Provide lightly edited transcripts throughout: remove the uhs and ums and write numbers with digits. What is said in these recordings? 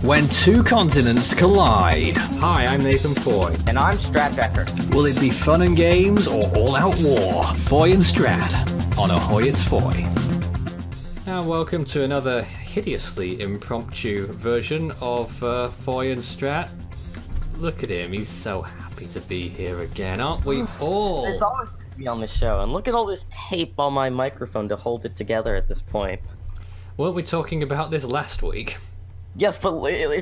When two continents collide. Hi, I'm Nathan Foy. And I'm Strat Becker. Will it be fun and games or all-out war? Foy and Strat on Ahoy It's Foy. And welcome to another hideously impromptu version of Foy and Strat. Look at him, he's so happy to be here again, aren't we all? It's always good to be on this show, and look at all this tape on my microphone to hold it together at this point. Weren't we talking about this last week? Yes, but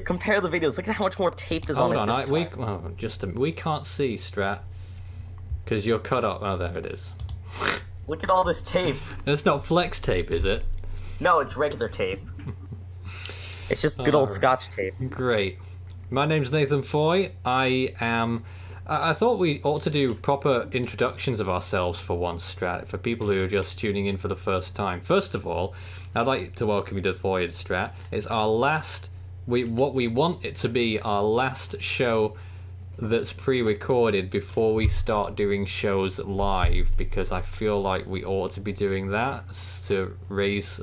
compare the videos. Look at how much more tape is on it this time. We can't see, Strat, because you're cut off. Oh, there it is. Look at all this tape. That's not flex tape, is it? No, it's regular tape. It's just good old Scotch tape. Great. My name's Nathan Foy. I thought we ought to do proper introductions of ourselves for once, Strat, for people who are just tuning in for the first time. First of all, I'd like to welcome you to Foy and Strat. It's our last, what we want it to be our last show that's pre-recorded before we start doing shows live, because I feel like we ought to be doing that to raise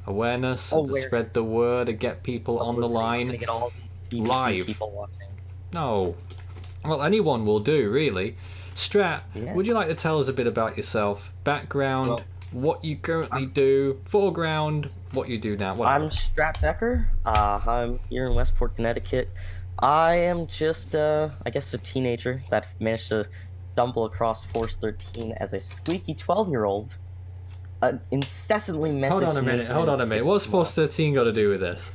awareness, and to spread the word, and get people on the line get all the BBC live. People watching. No. Well, anyone will do, really. Strat, Yeah. would you like to tell us a bit about yourself? Background, what you currently do, foreground, what you do now. I'm Strat Becker. I'm here in Westport, Connecticut. I am just, I guess, a teenager that managed to stumble across Force 13 as a squeaky 12-year-old. Incessantly messaging Hold on a minute. What's Force 13 got to do with this?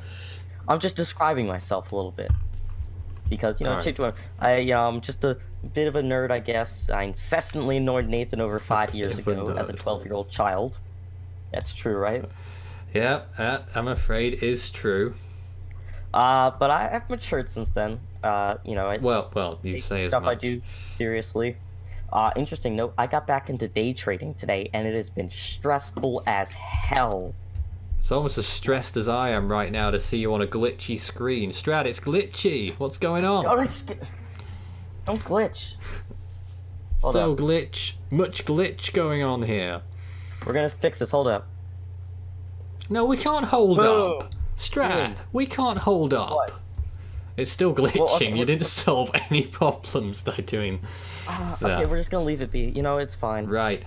I'm just describing myself a little bit. Because, Alright. I'm just a bit of a nerd, I guess. I incessantly annoyed Nathan over 5 years ago as a 12-year-old child. That's true, right? Yeah, that, I'm afraid, is true. But I've matured since then. Well, you say as stuff much. I do seriously. Interesting note, I got back into day trading today, and it has been stressful as hell. It's almost as stressed as I am right now to see you on a glitchy screen. Strat, it's glitchy. What's going on? Don't glitch. Hold So up. much glitch going on here. We're gonna fix this. Hold up. No, we can't hold Boom. up. Strat, Boom. we can't hold up. What? It's still glitching. Well, okay, You didn't solve any problems by doing Okay, that. we're just gonna leave it be. It's fine. Right.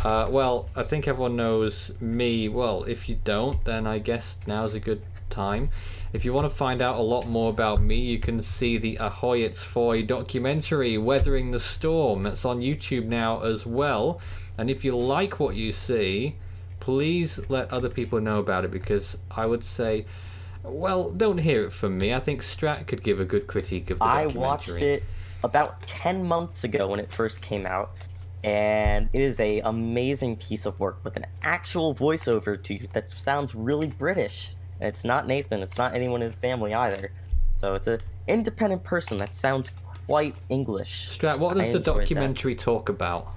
Well, I think everyone knows me. Well, if you don't, then I guess now's a good time. If you want to find out a lot more about me, you can see the Ahoy It's Foy documentary, Weathering the Storm. That's on YouTube now as well. And if you like what you see, please let other people know about it, because I would say, well, don't hear it from me. I think Strat could give a good critique of the I documentary. watched it about 10 months ago when it first came out, and it is a amazing piece of work with an actual voiceover that sounds really British. And it's not Nathan, it's not anyone in his family either. So it's an independent person that sounds quite English. Strat, what does I the enjoyed that. documentary talk about?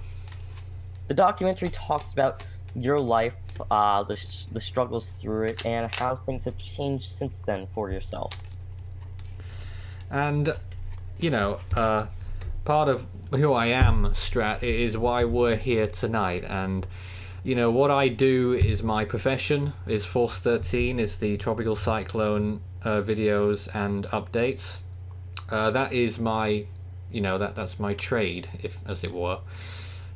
The documentary talks about your life, the struggles through it, and how things have changed since then for yourself. And, part of who I am, Strat, is why we're here tonight. And, what I do is my profession, is Force 13, is the tropical cyclone videos and updates. That is my, that's my trade, as it were.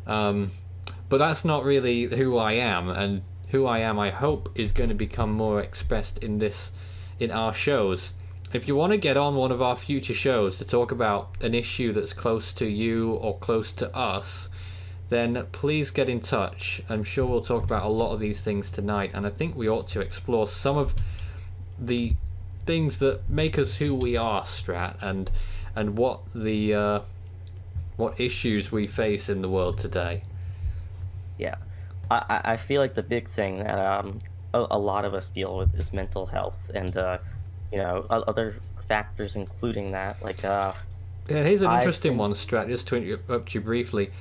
But that's not really who I am, and who I am, I hope, is going to become more expressed in our shows. If you want to get on one of our future shows to talk about an issue that's close to you or close to us, then please get in touch. I'm sure we'll talk about a lot of these things tonight, and I think we ought to explore some of the things that make us who we are, Strat, and what issues we face in the world today. Yeah, I feel like the big thing that a lot of us deal with is mental health, and other factors including that, like Yeah, here's an interesting one, Strat, just to interrupt you briefly.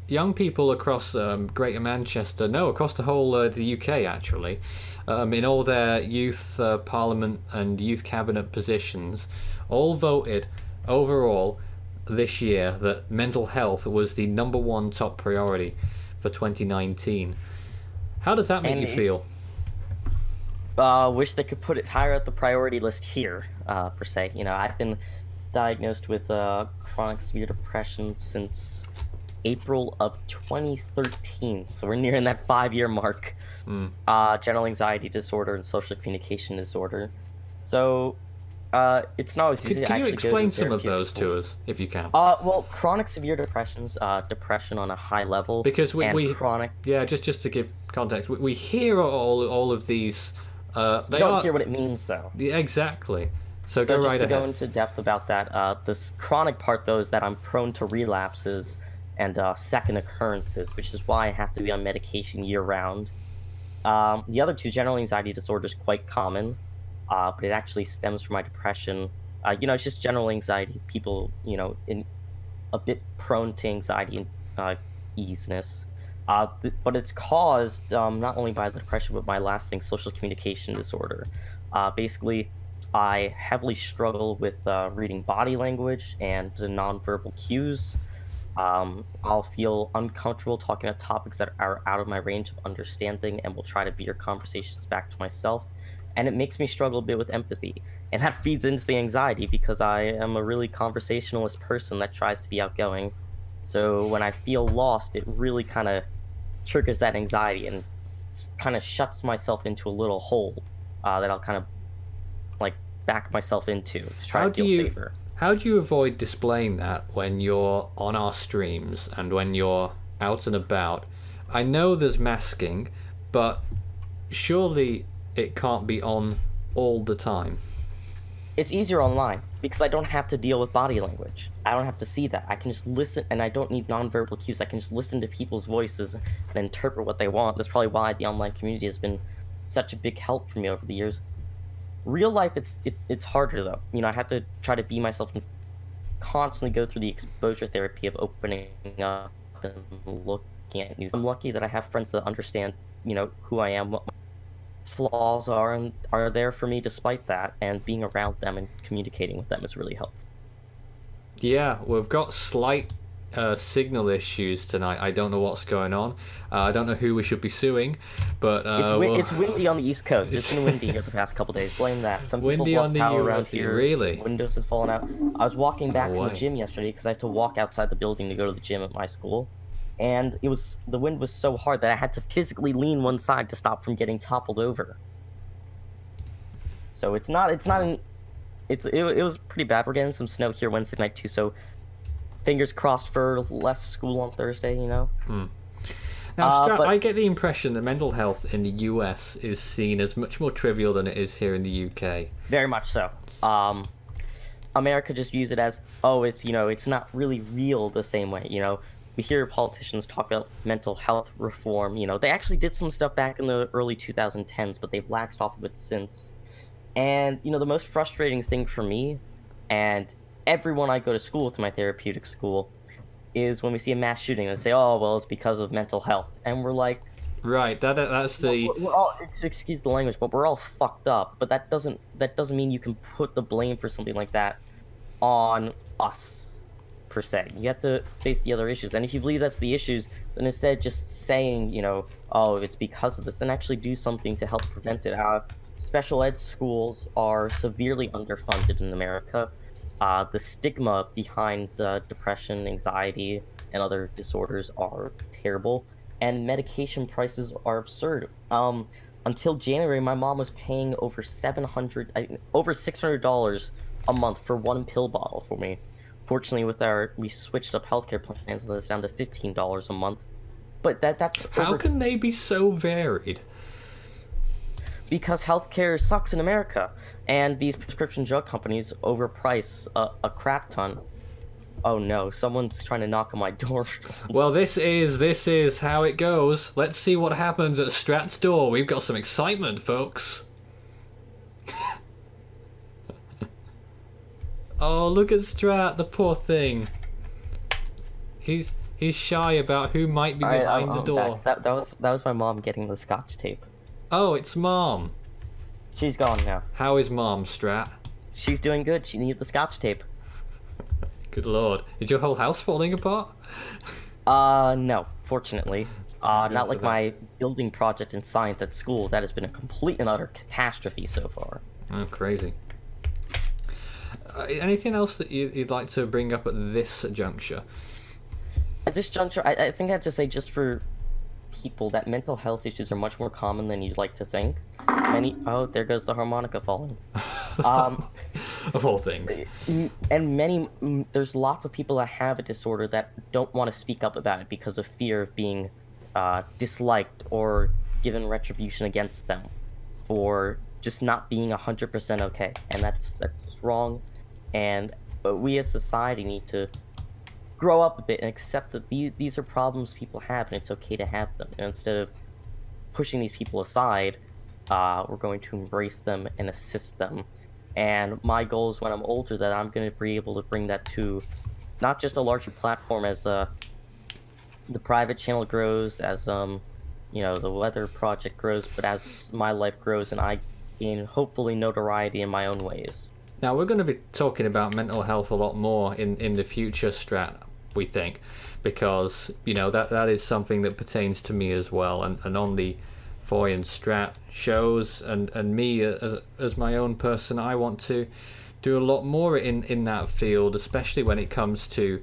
Young people across Greater Manchester, across the whole the UK actually, in all their youth parliament and youth cabinet positions, all voted overall this year that mental health was the #1 top priority for 2019. How does that make you feel? Wish they could put it higher up the priority list here, per se. You know, I've been diagnosed with chronic severe depression since April of 2013, so we're nearing that 5-year mark. General anxiety disorder and social communication disorder. So, it's not always easy to Can you actually go explain to some of therapeutic those school. to us, if you can? Well, chronic severe depressions, depression on a high level, Because and we chronic. yeah, just to give context, we hear all of these. They Don't are hear what it means though. yeah, exactly. So So go just right to ahead. go into depth about that, this chronic part though is that I'm prone to relapses and second occurrences, which is why I have to be on medication year round. The other two, general anxiety disorder, is quite common, but it actually stems from my depression. You know, it's just general anxiety. People, you know, in a bit prone to anxiety and easiness. But it's caused not only by the depression, but my last thing, social communication disorder. Basically, I heavily struggle with reading body language and the nonverbal cues. I'll feel uncomfortable talking about topics that are out of my range of understanding and will try to veer conversations back to myself. And it makes me struggle a bit with empathy. And that feeds into the anxiety because I am a really conversationalist person that tries to be outgoing. So when I feel lost, it really kind of triggers that anxiety and kind of shuts myself into a little hole that I'll kind of like back myself into to try How to do feel you safer. how do you avoid displaying that when you're on our streams and when you're out and about? I know there's masking, but surely it can't be on all the time. It's easier online because I don't have to deal with body language. I don't have to see that. I can just listen, and I don't need nonverbal cues. I can just listen to people's voices and interpret what they want. That's probably why the online community has been such a big help for me over the years. Real life, it's harder though. You know, I have to try to be myself and constantly go through the exposure therapy of opening up and looking at new. I'm lucky that I have friends that understand, you know, who I am, what my flaws are, and are there for me despite that. And being around them and communicating with them is really helpful. Yeah, we've got slight signal issues tonight. I don't know what's going on. I don't know who we should be suing, but It's windy on the East Coast. It's been windy here the past couple days. Blame that. Some people Windy have on lost the power around US, here. really? Windows have fallen out. I was walking back No from the way. gym yesterday because I had to walk outside the building to go to the gym at my school, and the wind was so hard that I had to physically lean one side to stop from getting toppled over. So it was pretty bad. We're getting some snow here Wednesday night too. So fingers crossed for less school on Thursday. You know. Now, Strat, but- I get the impression that mental health in the US is seen as much more trivial than it is here in the UK. Very much so. America just views it as, oh, it's, you know, it's not really real the same way, you know. We hear politicians talk about mental health reform, you know. They actually did some stuff back in the early 2010s, but they've laxed off of it since. And, you know, the most frustrating thing for me, and everyone I go to school with, my therapeutic school, is when we see a mass shooting and say, oh, well, it's because of mental health. And we're like, Right, that's the... we're all, excuse the language, but we're all fucked up. But that doesn't mean you can put the blame for something like that on us, per se. You have to face the other issues. And if you believe that's the issues, then instead of just saying, you know, oh, it's because of this, then actually do something to help prevent it. Special ed schools are severely underfunded in America. The stigma behind depression, anxiety, and other disorders are terrible. And medication prices are absurd. Until January, my mom was paying over $600 a month for one pill bottle for me. Fortunately, we switched up healthcare plans, and that's down to $15 a month. But that's How can they be so varied? because healthcare sucks in America, and these prescription drug companies overprice a crap ton. Oh no, someone's trying to knock on my door. Well, this is how it goes. Let's see what happens at Strat's door. We've got some excitement, folks. Oh, look at Strat, the poor thing. He's shy about who might be behind the door. Back. That was my mom getting the scotch tape. Oh, it's Mom. She's gone now. How is Mom, Strat? She's doing good. She needed the scotch tape. Good lord. Is your whole house falling apart? No, fortunately. Not like my building project in science at school. That has been a complete and utter catastrophe so far. Oh, crazy. Anything else that you'd like to bring up at this juncture? At this juncture, I think I'd just say, just for people, that mental health issues are much more common than you'd like to think. Oh, there goes the harmonica falling. Of all things. And there's lots of people that have a disorder that don't want to speak up about it because of fear of being disliked or given retribution against them for just not being 100% okay. And that's wrong. And we as society need to grow up a bit and accept that these are problems people have, and it's okay to have them. And instead of pushing these people aside, we're going to embrace them and assist them. And my goal is, when I'm older, that I'm going to be able to bring that to not just a larger platform as the private channel grows, as the weather project grows, but as my life grows and I gain hopefully notoriety in my own ways. Now, we're going to be talking about mental health a lot more in the future, Strat, we think, because, that is something that pertains to me as well. And on the Foy and Strat shows, and me as my own person, I want to do a lot more in that field, especially when it comes to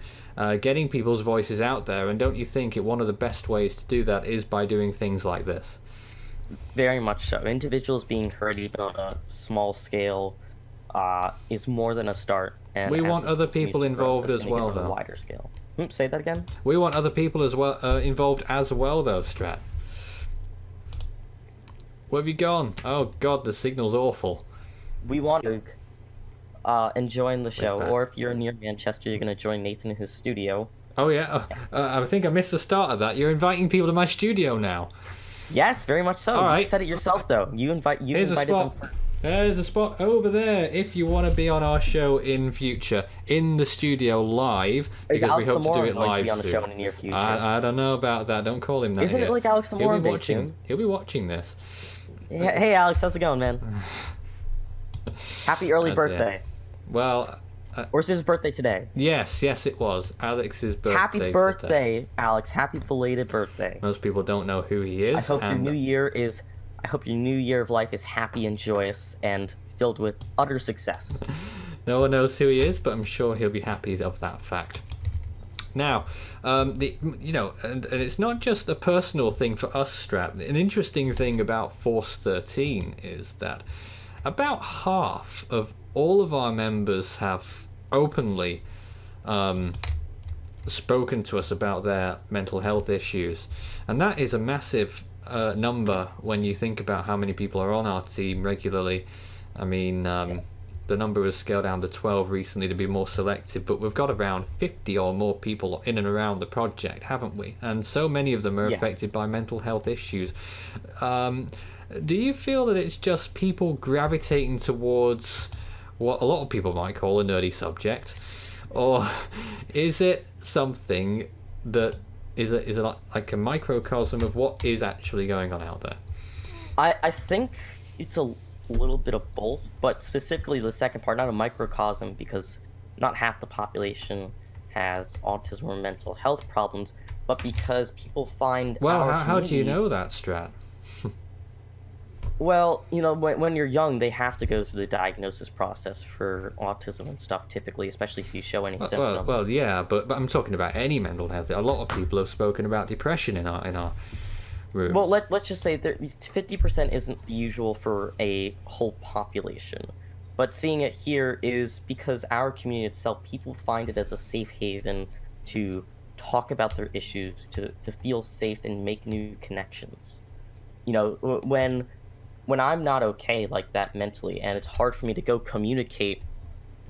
getting people's voices out there. And don't you think one of the best ways to do that is by doing things like this? Very much so. Individuals being heard, even on a small scale, is more than a start. And we want other people involved as well, though. On a wider scale. Say that again? We want other people as well involved as well, though, Strat. Where have you gone? Oh God, the signal's awful. We want to join the show, or if you're near Manchester, you're going to join Nathan in his studio. Oh yeah, I think I missed the start of that. You're inviting people to my studio now. Yes, very much so. All right. You said it yourself, though. You invited them. There's a spot over there if you want to be on our show in future, in the studio live, because Alex we hope to do it live to be on the soon. show in the near future? I don't know about that. Don't call him that. Isn't yet. it like Alex the Moron very soon? He'll be watching this. Hey, Alex, how's it going, man? Happy early birthday. Well, or is his birthday today? Yes, it was Alex's birthday. Happy birthday, today. Alex! Happy belated birthday. Most people don't know who he is. I hope your new year of life is happy and joyous and filled with utter success. No one knows who he is, but I'm sure he'll be happy of that fact. Now, and it's not just a personal thing for us, Strat. An interesting thing about Force 13 is that about half of all of our members have openly spoken to us about their mental health issues, and that is a massive number when you think about how many people are on our team regularly. I mean, the number was scaled down to 12 recently to be more selective, but we've got around 50 or more people in and around the project, haven't we? And so many of them are affected by mental health issues. Do you feel that it's just people gravitating towards what a lot of people might call a nerdy subject, or is it something that is like a microcosm of what is actually going on out there? I think it's a little bit of both, but specifically the second part, not a microcosm, because not half the population has autism or mental health problems, but because people find how do you know that, Strat? Well, when you're young, they have to go through the diagnosis process for autism and stuff, typically, especially if you show any symptoms. Well, yeah, but I'm talking about any mental health. A lot of people have spoken about depression in our rooms. Well, let's just say that 50% isn't the usual for a whole population, but seeing it here is because our community itself, people find it as a safe haven to talk about their issues, to feel safe and make new connections. When I'm not okay like that mentally, and it's hard for me to go communicate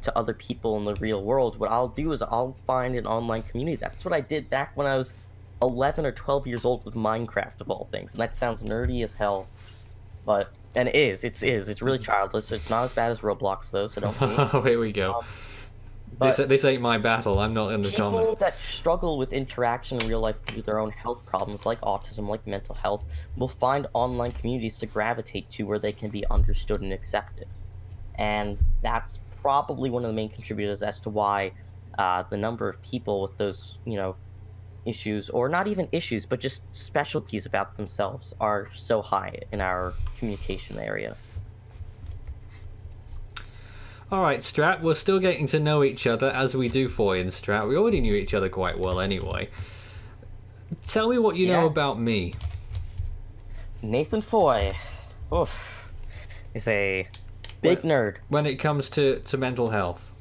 to other people in the real world, what I'll do is I'll find an online community. That's what I did back when I was 11 or 12 years old with Minecraft, of all things. And that sounds nerdy as hell, and it is. It's really childless. It's not as bad as Roblox, though, so don't be. Oh, here we go. This ain't my battle. I'm not in the comment. People that struggle with interaction in real life due to their own health problems, like autism, like mental health, will find online communities to gravitate to where they can be understood and accepted. And that's probably one of the main contributors as to why the number of people with those, issues, or not even issues, but just specialties about themselves are so high in our communication area. All right, Strat, we're still getting to know each other as we do Foy and Strat. We already knew each other quite well anyway. Tell me what you know about me. Nathan Foy, oof, is a big nerd. When it comes to mental health.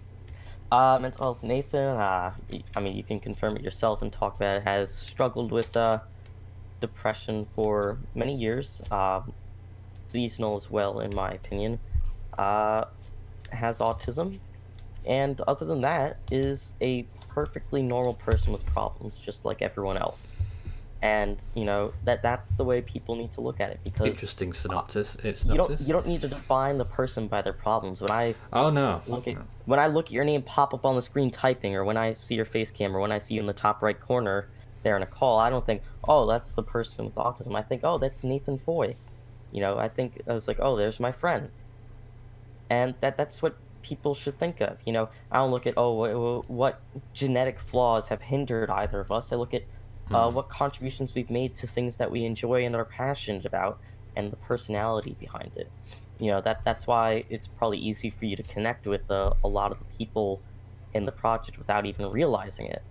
Mental health, Nathan, I mean, you can confirm it yourself and talk about it, has struggled with depression for many years, seasonal as well, in my opinion, has autism, and other than that, is a perfectly normal person with problems, just like everyone else. And that's the way people need to look at it, because Interesting synopsis. you don't need to define the person by their problems. When I when I look at your name pop up on the screen typing, or when I see your face cam, or when I see you in the top right corner there in a call, I don't think, oh, that's the person with autism. I think, oh, that's Nathan Foy. I was like, oh, there's my friend. And that's what people should think of. I don't look at, oh, what genetic flaws have hindered either of us. I look at what contributions we've made to things that we enjoy and are passionate about, and the personality behind it. That's why it's probably easy for you to connect with a lot of the people in the project without even realizing it.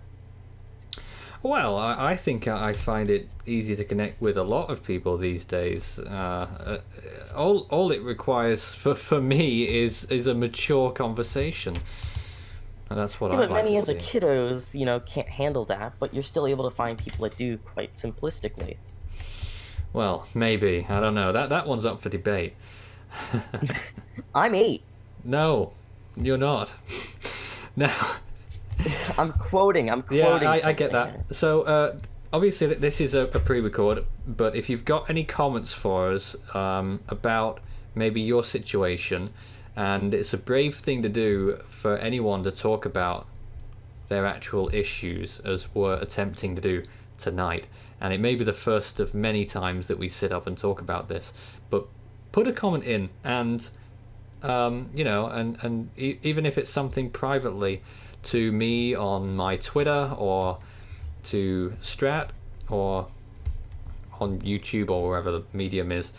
Well, I think I find it easy to connect with a lot of people these days. All it requires for me is a mature conversation. And that's what I like to see. But many of the kiddos, can't handle that, but you're still able to find people that do, quite simplistically. Well, maybe. I don't know. That one's up for debate. I'm 8. No, you're not. Now... I'm quoting. Yeah, I get that. So, obviously, this is a pre-record, but if you've got any comments for us about maybe your situation, and it's a brave thing to do for anyone to talk about their actual issues, as we're attempting to do tonight, and it may be the first of many times that we sit up and talk about this, but put a comment in, and even if it's something privately to me on my Twitter, or to Strat, or on YouTube, or wherever the medium is,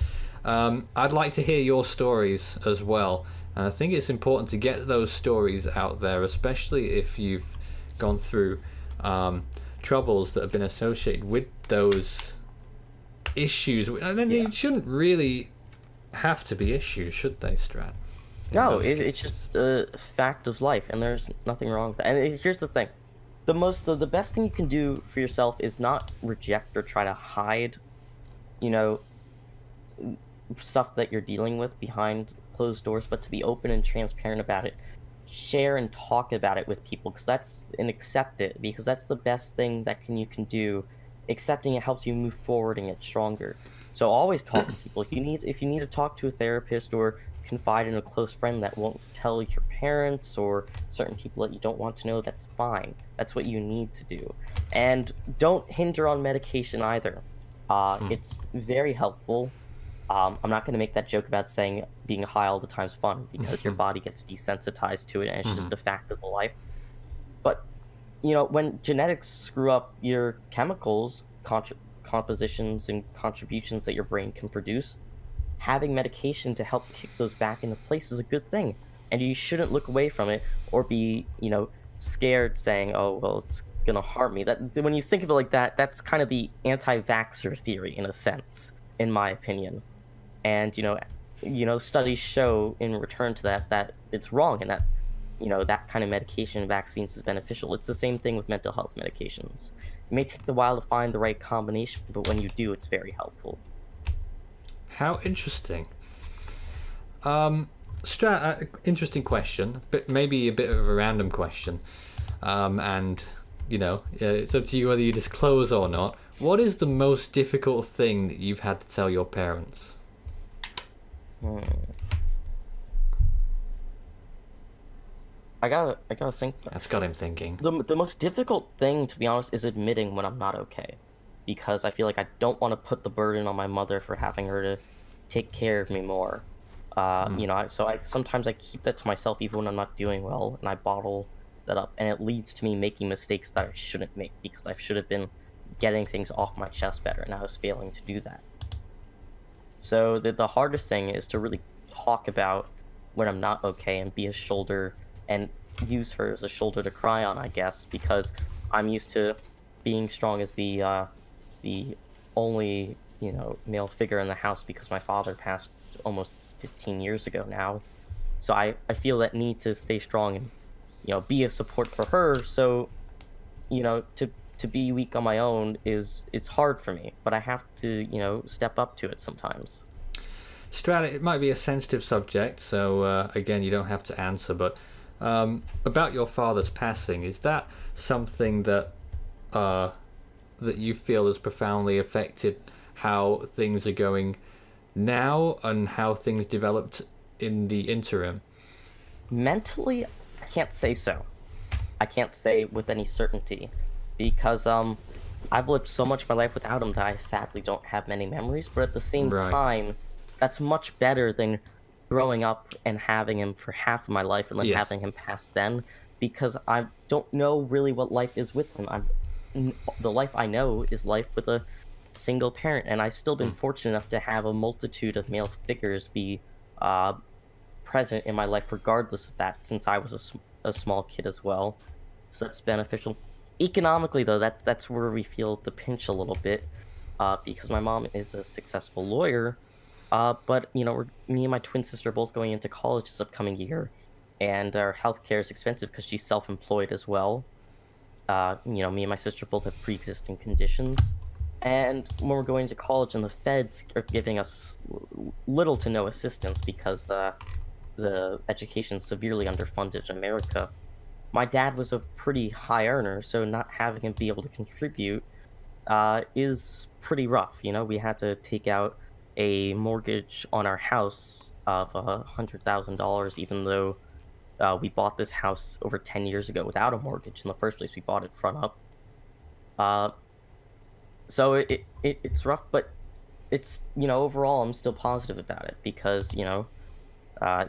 I'd like to hear your stories as well. And I think it's important to get those stories out there, especially if you've gone through troubles that have been associated with those issues. And then they shouldn't really have to be issues, should they, Strat? No, it's just a fact of life, and there's nothing wrong with that. And here's the thing. The best thing you can do for yourself is not reject or try to hide, stuff that you're dealing with behind closed doors, but to be open and transparent about it. Share and talk about it with people, and accept it, because that's the best thing that you can do. Accepting it helps you move forward and get stronger. So always talk to people. If you need to talk to a therapist or confide in a close friend that won't tell your parents, or certain people that you don't want to know, that's fine. That's what you need to do. And don't hinder on medication either. It's very helpful. I'm not going to make that joke about saying being high all the time is fun, because your body gets desensitized to it, and it's just a fact of the life. But, when genetics screw up your chemicals, compositions and contributions that your brain can produce, having medication to help kick those back into place is a good thing. And you shouldn't look away from it, or be, scared, saying, oh, well, it's going to harm me. That, when you think of it like that, that's kind of the anti-vaxxer theory, in a sense, in my opinion. And, studies show in return to that it's wrong, and that, that kind of medication and vaccines is beneficial. It's the same thing with mental health medications. It may take a while to find the right combination, but when you do, it's very helpful. How interesting. Strat, interesting question, but maybe a bit of a random question. And, it's up to you whether you disclose or not. What is the most difficult thing that you've had to tell your parents? I gotta think. That's got him thinking. The most difficult thing, to be honest, is admitting when I'm not okay, because I feel like I don't want to put the burden on my mother for having her to take care of me more. Sometimes I keep that to myself even when I'm not doing well, and I bottle that up, and it leads to me making mistakes that I shouldn't make, because I should have been getting things off my chest better, and I was failing to do that. So the hardest thing is to really talk about when I'm not okay and be a shoulder and use her as a shoulder to cry on, I guess, because I'm used to being strong as the only, male figure in the house because my father passed almost 15 years ago now. So I feel that need to stay strong and, be a support for her. So, to be weak on my own it's hard for me, but I have to, step up to it sometimes. Strat, it might be a sensitive subject, so again, you don't have to answer, but about your father's passing, is that something that that you feel has profoundly affected how things are going now and how things developed in the interim? Mentally, I can't say so. I can't say with any certainty because I've lived so much of my life without him that I sadly don't have many memories, but at the same Right. time, that's much better than growing up and having him for half of my life and then Yes. having him pass then, because I don't know really what life is with him. The life I know is life with a single parent, and I've still been fortunate enough to have a multitude of male figures be present in my life regardless of that, since I was a small kid as well. So that's beneficial. Economically, though, that's where we feel the pinch a little bit, because my mom is a successful lawyer, but me and my twin sister are both going into college this upcoming year, and our healthcare is expensive because she's self-employed as well. Me and my sister both have pre-existing conditions, and when we're going to college and the feds are giving us little to no assistance because the education is severely underfunded in America. My dad was a pretty high earner, so not having him be able to contribute is pretty rough. We had to take out a mortgage on our house of $100,000, even though we bought this house over 10 years ago without a mortgage in the first place. We bought it front up. So it's rough, but it's, overall I'm still positive about it because,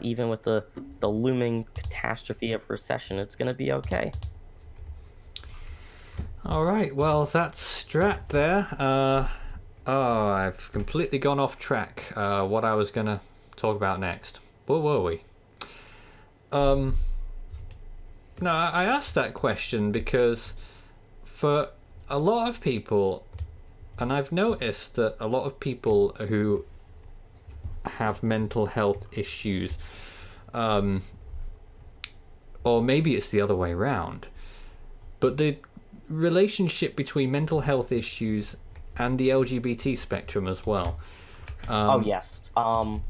even with the looming catastrophe of recession, it's going to be okay. All right, well, that's Strat there. I've completely gone off track. What I was going to talk about next. What were we? No, I asked that question because for a lot of people, and I've noticed that a lot of people who have mental health issues, or maybe it's the other way around, but the relationship between mental health issues and the LGBT spectrum as well. Oh yes. Go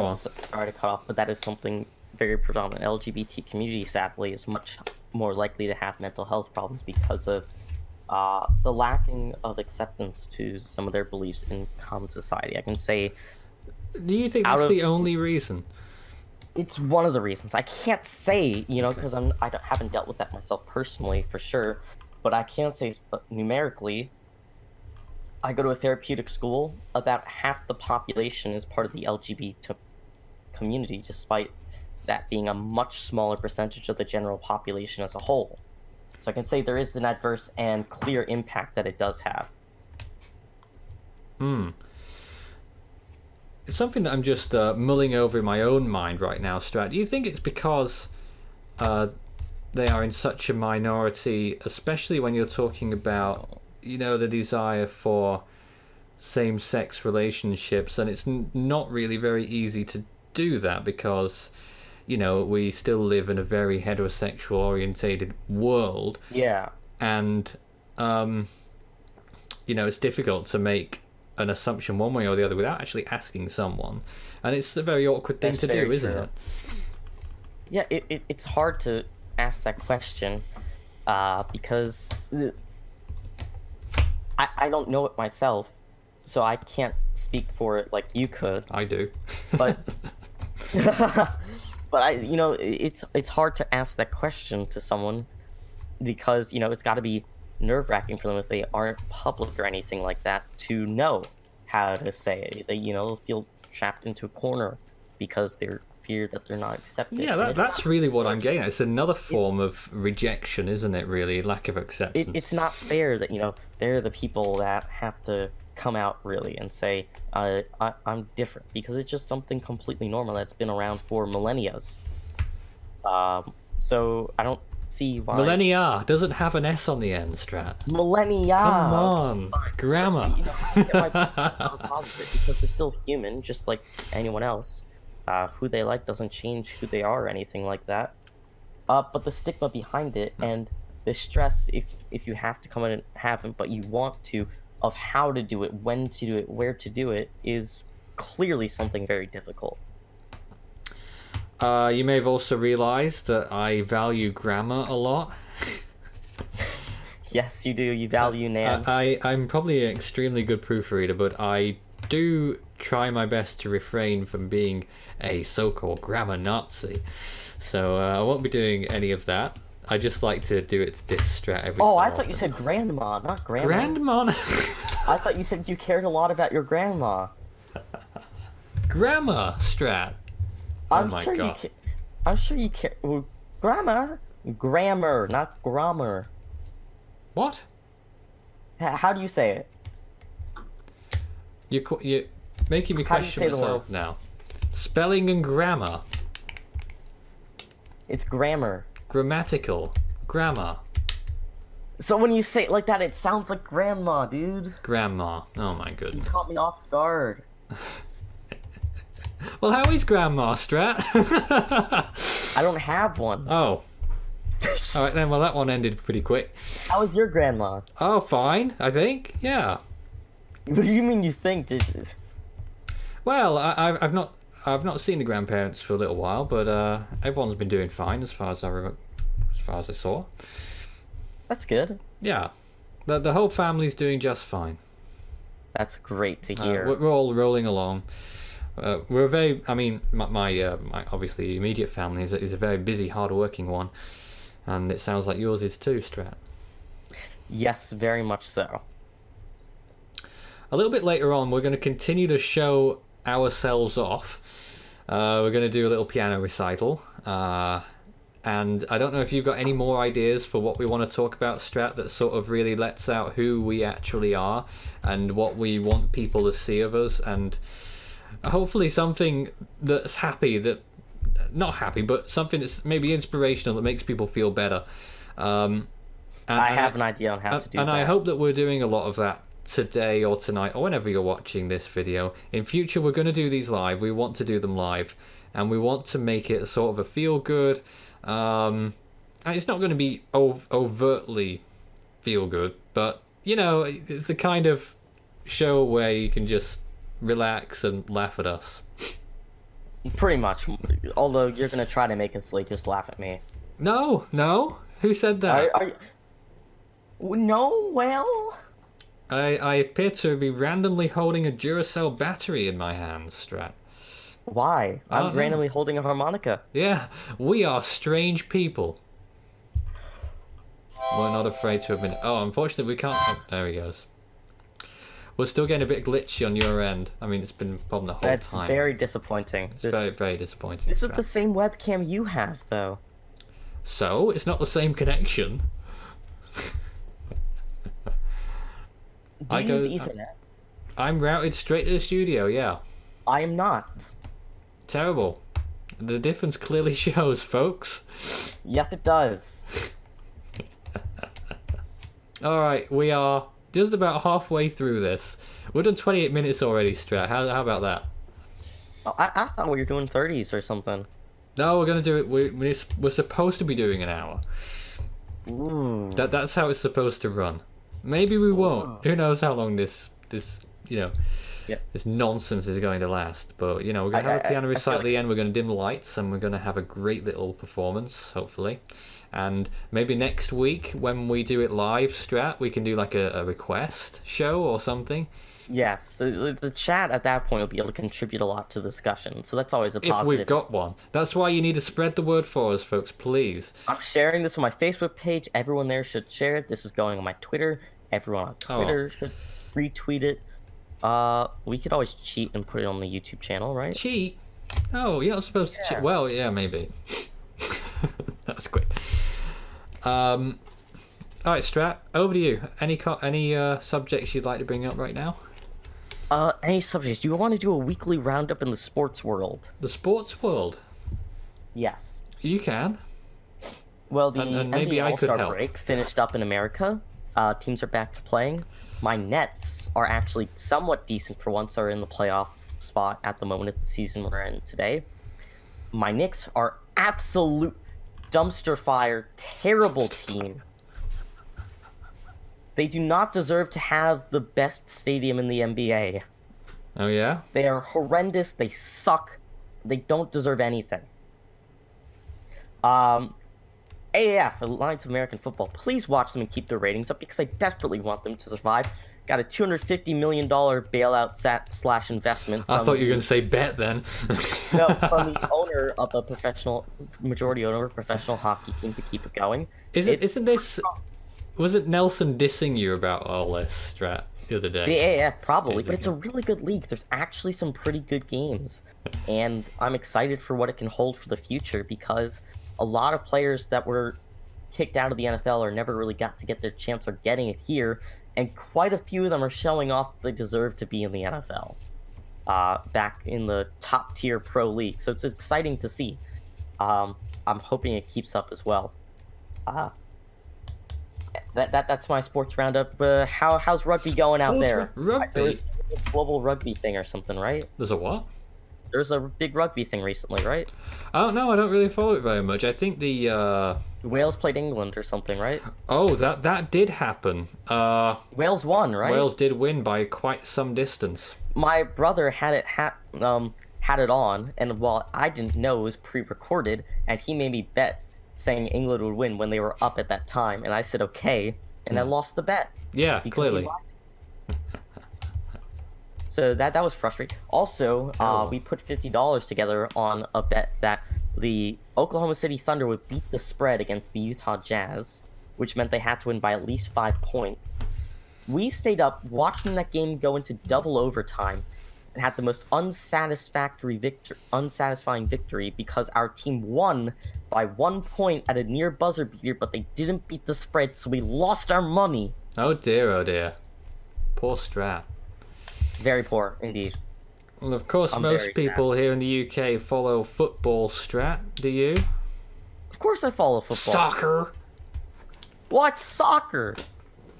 on. Sorry to cut off, but that is something very predominant. LGBT community, sadly, is much more likely to have mental health problems because of the lacking of acceptance to some of their beliefs in common society. I can say Do you think that's the only reason? it's one of the reasons. I can't say, because haven't dealt with that myself personally for sure, but I can say numerically, I go to a therapeutic school. About half the population is part of the LGBT community, despite that being a much smaller percentage of the general population as a whole. So I can say there is an adverse and clear impact that it does have. It's something that I'm just mulling over in my own mind right now, Strat. Do you think it's because they are in such a minority, especially when you're talking about, the desire for same-sex relationships, and it's not really very easy to do that because, we still live in a very heterosexual-orientated world. Yeah. And, it's difficult to make an assumption one way or the other without actually asking someone, and it's a very awkward thing to do, isn't it? Yeah, it's hard to ask that question because I don't know it myself, so I can't speak for it like you could. I do. But it's hard to ask that question to someone because it's got to be nerve-wracking for them if they aren't public or anything like that to know how to say it. They'll feel trapped into a corner because they're fear that they're not accepted. Yeah, that's really what I'm getting at. It's another form of rejection, isn't it, really? Lack of acceptance. It's not fair that, they're the people that have to come out, really, and say, I'm different, because it's just something completely normal that's been around for millennia. So I don't see why... Millennia doesn't have an S on the end, Strat. Millennia! Come on! Grammar! Positive, because they're still human, just like anyone else. Who they like doesn't change who they are or anything like that. But the stigma behind it and the stress, if you have to come in and have it, but you want to, of how to do it, when to do it, where to do it, is clearly something very difficult. You may have also realized that I value grammar a lot. Yes, you do. You value Nan. I'm probably an extremely good proofreader, but I do try my best to refrain from being a so-called grammar Nazi. So I won't be doing any of that. I just like to do it to diss Strat every so I often. thought you said grandma, not grandma. Grandma? I thought you said you cared a lot about your grandma. Grammar, Strat. Oh my God. I'm sure you care. Well, grammar, not grammar. What? How do you say it? You're making me How do you question say the myself word? now. Spelling and grammar. It's grammar. Grammatical. Grammar. So when you say it like that, it sounds like grandma, dude. Grandma. Oh my You goodness. caught me off guard. Well, how is Grandma, Strat? I don't have one. Oh. Alright then, well that one ended pretty quick. How is your grandma? Oh, fine, I think. Yeah. What do you mean you think? Did you... Well, I've not seen the grandparents for a little while, but everyone's been doing fine as far as I saw. That's good. Yeah. The whole family's doing just fine. That's great to hear. We're all rolling along. We're very. I mean, my obviously immediate family is a very busy, hard-working one, and it sounds like yours is too, Strat. Yes, very much so. A little bit later on, we're going to continue to show ourselves off. We're going to do a little piano recital, and I don't know if you've got any more ideas for what we want to talk about, Strat, that sort of really lets out who we actually are and what we want people to see of us, and hopefully something that's not happy, but something that's maybe inspirational that makes people feel better. I have an idea on how to do that. And I hope that we're doing a lot of that today or tonight or whenever you're watching this video. In future, we're going to do these live. We want to do them live, and we want to make it sort of a feel good. And it's not going to be overtly feel good, but it's the kind of show where you can just relax and laugh at us. Pretty much. Although you're gonna try to make us just laugh at me. No. Who said that? No, well... I appear to be randomly holding a Duracell battery in my hands, Strat. Why? I'm randomly holding a harmonica. Yeah, we are strange people. We're not afraid to admit it. Oh, unfortunately we can't... Oh, there he goes. We're still getting a bit glitchy on your end. I mean, it's been a problem the whole time. That's very disappointing. It's very, very disappointing. This is the same webcam you have, though. So? It's not the same connection. Do you use Ethernet? I'm routed straight to the studio, yeah. I am not. Terrible. The difference clearly shows, folks. Yes, it does. Alright, we are just about halfway through this. We're done 28 minutes already, Strat. How about that? Oh, I thought we were doing 30s or something. No, we're going to do it. We're supposed to be doing an hour. Ooh. That's how it's supposed to run. Maybe we won't. Who knows how long this nonsense is going to last. But, we're going to have a piano recital at the end. We're going to dim the lights, and we're going to have a great little performance, hopefully. And maybe next week, when we do it live, Strat, we can do like a request show or something. Yes, so the chat at that point will be able to contribute a lot to the discussion. So that's always a positive. If we've got one. That's why you need to spread the word for us, folks, please. I'm sharing this on my Facebook page. Everyone there should share it. This is going on my Twitter. Everyone on Twitter should retweet it. We could always cheat and put it on the YouTube channel, right? Cheat? Oh, you're not supposed to Yeah. cheat. Well, yeah, maybe. That was quick. All right, Strat, over to you. Any subjects you'd like to bring up right now? Any subjects? Do you want to do a weekly roundup in the sports world? The sports world. Yes. You can. Well, the And maybe NBA I could All-Star help. break finished up in America. Teams are back to playing. My Nets are actually somewhat decent for once. Are in the playoff spot at the moment of the season we're in today. My Knicks are absolute dumpster fire, terrible team. They do not deserve to have the best stadium in the NBA. Oh yeah. They are horrendous. They suck. They don't deserve anything. AAF, Alliance of American Football, please watch them and keep their ratings up because I desperately want them to survive. Got a $250 million bailout / investment. I thought you were going to say bet then. No, from the owner of a majority owner of a professional hockey team to keep it going. Isn't this? Was it Nelson dissing you about all this, Strat, the other day? The AAF probably, but Basically. it's a really good league. There's actually some pretty good games, and I'm excited for what it can hold for the future because a lot of players that were kicked out of the NFL or never really got to get their chance are getting it here, and quite a few of them are showing off that they deserve to be in the NFL, back in the top tier pro league. So it's exciting to see. I'm hoping it keeps up as well. That's my sports roundup. How's rugby going out there? Rugby? There's a global rugby thing or something, right? There's a what? There's a big rugby thing recently, right? Oh no, I don't really follow it very much. I think the Wales played England or something, right? oh that did happen. Wales won, right? Wales did win by quite some distance. My brother had it on, and while I didn't know it was pre-recorded, and he made me bet saying England would win when they were up at that time, and I said okay, and I lost the bet. Yeah, because he clearly. lied to me. So that was frustrating. Also, Oh. we put $50 together on a bet that the Oklahoma City Thunder would beat the spread against the Utah Jazz, which meant they had to win by at least 5 points. We stayed up watching that game go into double overtime and had the most unsatisfying victory because our team won by 1 point at a near buzzer beater, but they didn't beat the spread, so we lost our money. Oh dear. Poor Strat. Very poor, indeed. Well, of course, I'm most very people here in the UK follow football, Strat. Do you? Of course I follow football. Soccer. What? Soccer?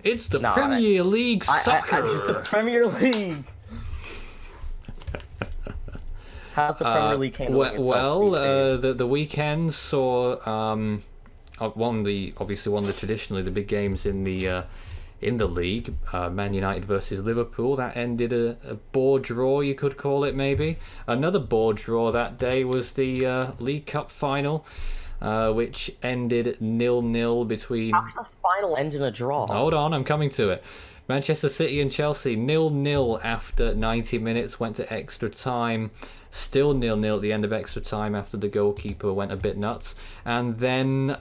It's the No, Premier League soccer. It's the Premier League. How's the Premier League handling itself these days? The weekend saw one of the traditionally the big games in the league, Man United versus Liverpool. That ended a bore draw, you could call it maybe. Another bore draw that day was the League Cup final, which ended 0-0 between. How can a final end in a draw? Hold on, I'm coming to it. Manchester City and Chelsea 0-0 after 90 minutes, went to extra time. Still 0-0 at the end of extra time after the goalkeeper went a bit nuts. And then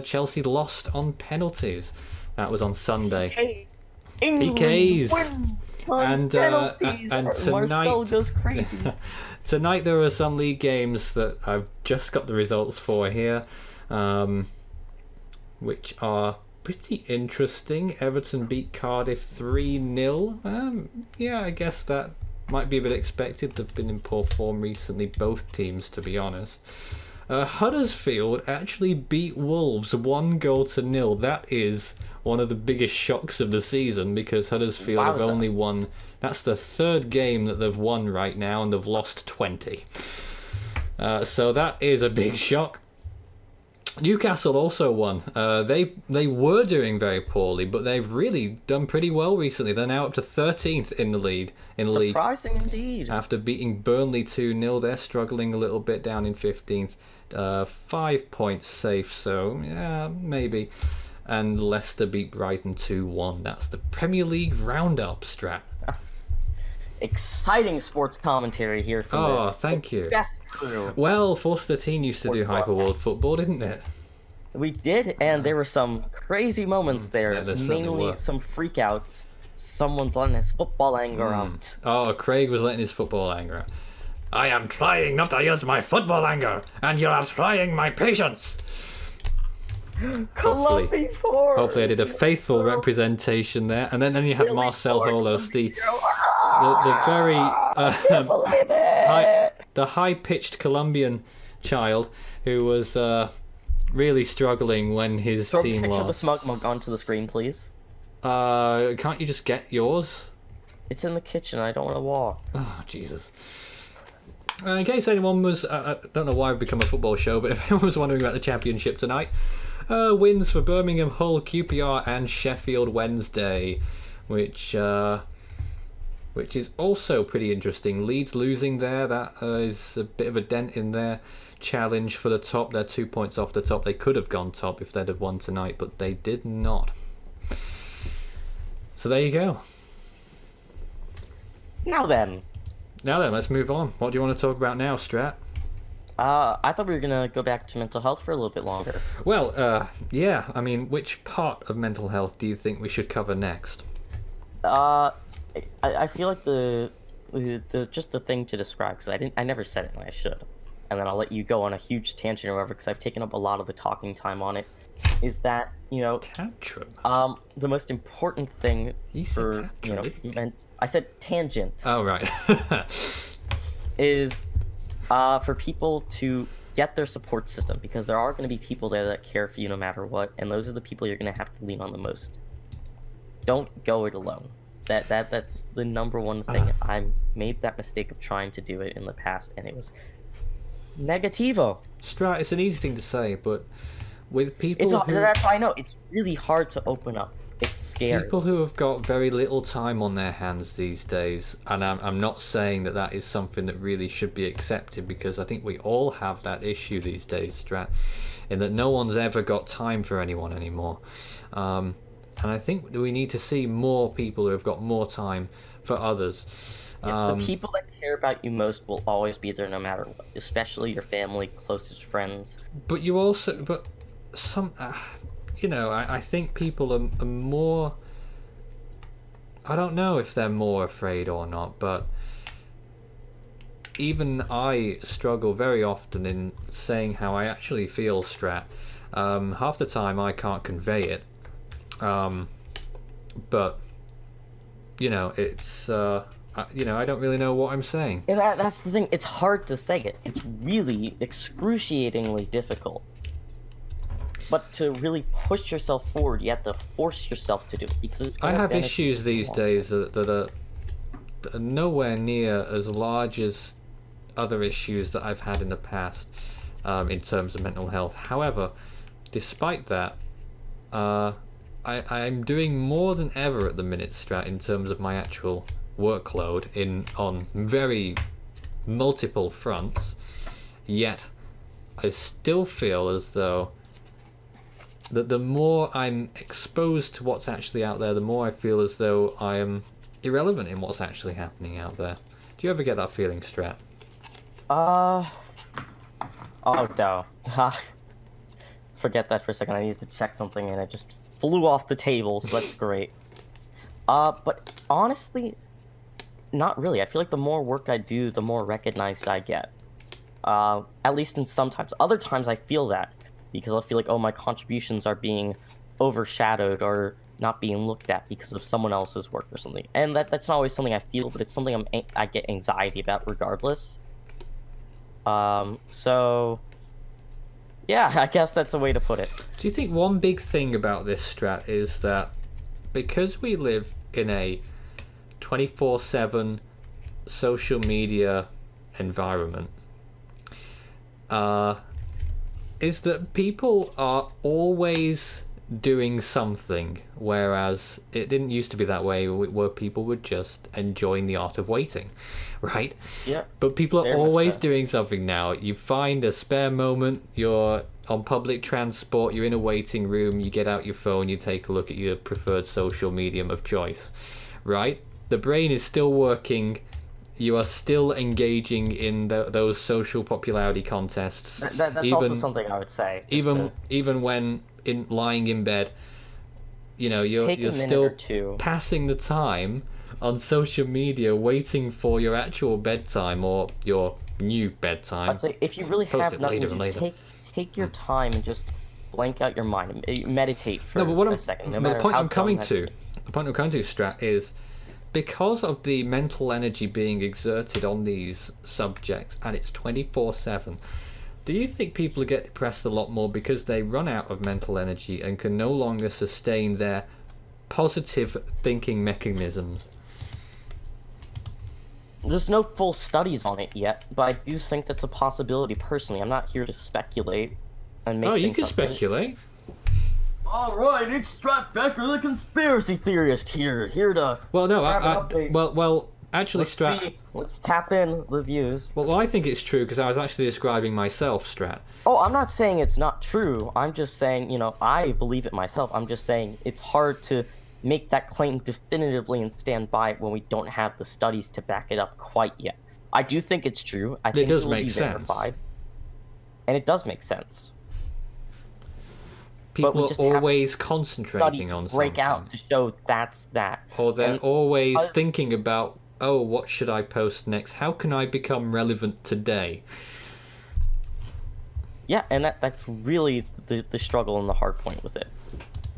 Chelsea lost on penalties. That was on Sunday. PKs. England PKs. win on And penalties. Marcelo tonight, goes crazy. tonight there are some league games that I've just got the results for here, which are pretty interesting. Everton beat Cardiff 3-0. Yeah, I guess that might be a bit expected. They've been in poor form recently, both teams, to be honest. Huddersfield actually beat Wolves 1-0. That is one of the biggest shocks of the season because Huddersfield have only won. That's the third game that they've won right now, and they've lost 20. So that is a big shock. Newcastle also won. They were doing very poorly, but they've really done pretty well recently. They're now up to 13th in the league. Surprising indeed. After beating Burnley 2-0, they're struggling a little bit down in 15th. 5 points safe, so yeah, maybe. And Leicester beat Brighton 2-1. That's the Premier League roundup, Strat. Exciting sports commentary here from thank you. best crew. Well, Force 13 used to do Hyperworld Football, didn't it? We did, and there were some crazy moments there. Yeah, there certainly mainly were. some freakouts. Someone's letting his football anger out. Oh, Craig was letting his football anger out. I am trying not to use my football anger, and you are trying my patience. Columbia Force. Hopefully I did a faithful representation there. And then you have Really Marcel poor Holos, the very believe it. the high-pitched Colombian child who was really struggling when his Throw a team picture of the lost. smug mug onto the screen, please. Can't you just get yours? It's in the kitchen. I don't want to walk. Oh, Jesus. In case anyone was, I don't know why I've become a football show, but if anyone was wondering about the championship tonight, wins for Birmingham, Hull, QPR, and Sheffield Wednesday, which is also pretty interesting. Leeds losing there, that is a bit of a dent in their challenge for the top. They're 2 points off the top. They could have gone top if they'd have won tonight, but they did not. So there you go. Now then. Now then, let's move on. What do you want to talk about now, Strat? I thought we were gonna go back to mental health for a little bit longer. Well, yeah. I mean, which part of mental health do you think we should cover next? I feel like the just the thing to describe, because I never said it and I should, and then I'll let you go on a huge tangent or whatever, because I've taken up a lot of the talking time on it. Is that, you know, Tantrum. the most important thing You said for, you know, tantrum. I said tangent, Oh, right. is for people to get their support system, because there are going to be people there that care for you no matter what, and those are the people you're going to have to lean on the most. Don't go it alone. That's the number one thing. I made that mistake of trying to do it in the past, and it was negativo. Strat, it's an easy thing to say, but with people That's why I know it's really hard to open up. It's scary. people who have got very little time on their hands these days, and I'm not saying that is something that really should be accepted, because I think we all have that issue these days, Strat, in that no one's ever got time for anyone anymore. And I think that we need to see more people who have got more time for others. The people that care about you most will always be there no matter what, especially your family, closest friends. But you also, but some, you know, I think people are more, I don't know if they're more afraid or not, but even I struggle very often in saying how I actually feel, Strat. Half the time I can't convey it. But, you know, it's, you know, I don't really know what I'm saying. And that's the thing, it's hard to say it. It's really excruciatingly difficult. But to really push yourself forward, you have to force yourself to do it, because it's I gonna have benefit issues you these long. days that are nowhere near as large as other issues that I've had in the past, in terms of mental health. However, despite that, I'm doing more than ever at the minute, Strat, in terms of my actual workload on very multiple fronts. Yet, I still feel as though that the more I'm exposed to what's actually out there, the more I feel as though I am irrelevant in what's actually happening out there. Do you ever get that feeling, Strat? Oh no. Forget that for a second. I needed to check something and it just flew off the table, so that's great. But honestly, not really. I feel like the more work I do, the more recognized I get. At least in sometimes. Other times I feel that, because I feel like, oh, my contributions are being overshadowed or not being looked at because of someone else's work or something. And that's not always something I feel, but it's something I get anxiety about regardless. So yeah, I guess that's a way to put it. Do you think one big thing about this, Strat, is that because we live in a 24/7 social media environment, is that people are always doing something, whereas it didn't used to be that way, where people were just enjoying the art of waiting, right? Yeah. But people are Very much always so. doing something now. You find a spare moment, you're on public transport, you're in a waiting room, you get out your phone, you take a look at your preferred social medium of choice, right? The brain is still working. You are still engaging in those social popularity contests. That's also something I would say. Even when lying in bed, you know, Take a you're minute still or two. passing the time on social media waiting for your actual bedtime or your new bedtime. I'd say if you really Post have it nothing later to and later. take your time and just blank out your mind, meditate for No, but what a I'm, second. No the matter point how I'm coming dumb that to, seems. the point I'm coming to, Strat, is because of the mental energy being exerted on these subjects, and it's 24/7. Do you think people get depressed a lot more because they run out of mental energy and can no longer sustain their positive thinking mechanisms? There's no full studies on it yet, but I do think that's a possibility personally. I'm not here to speculate and make Oh, you things can up. speculate. All right, it's Strat Becker, the conspiracy theorist here to Well, no, grab an update. well, actually, Let's Strat. see. Let's tap in the views. Well, I think it's true because I was actually describing myself, Strat. Oh, I'm not saying it's not true. I'm just saying, I believe it myself. I'm just saying it's hard to make that claim definitively and stand by it when we don't have the studies to back it up quite yet. I do think it's true. I think does it will make be sense. verified. And it does make sense. People just are haven't always Study concentrating to on break something. out to show that's that. Or they're And always us- thinking about, oh, what should I post next? How can I become relevant today? Yeah, and that's really the struggle and the hard point with it.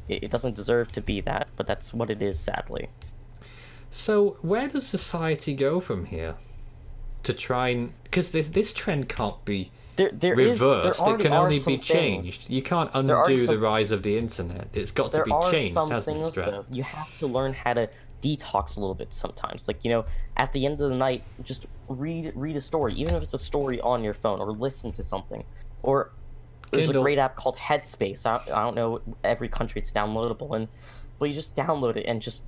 It doesn't deserve to be that, but that's what it is, sadly. So where does society go from here? To try and... Because this trend can't be There reversed. It already can are only some be changed. things. You can't There are undo the some- rise of the internet. It's got to There be are changed, some hasn't things, it, Strat? though. You have to learn how to detox a little bit sometimes. Like, at the end of the night, just read a story, even if it's a story on your phone, or listen to something. Or there's Kindle. a great app called Headspace. I don't know, every country it's downloadable, but you just download it and just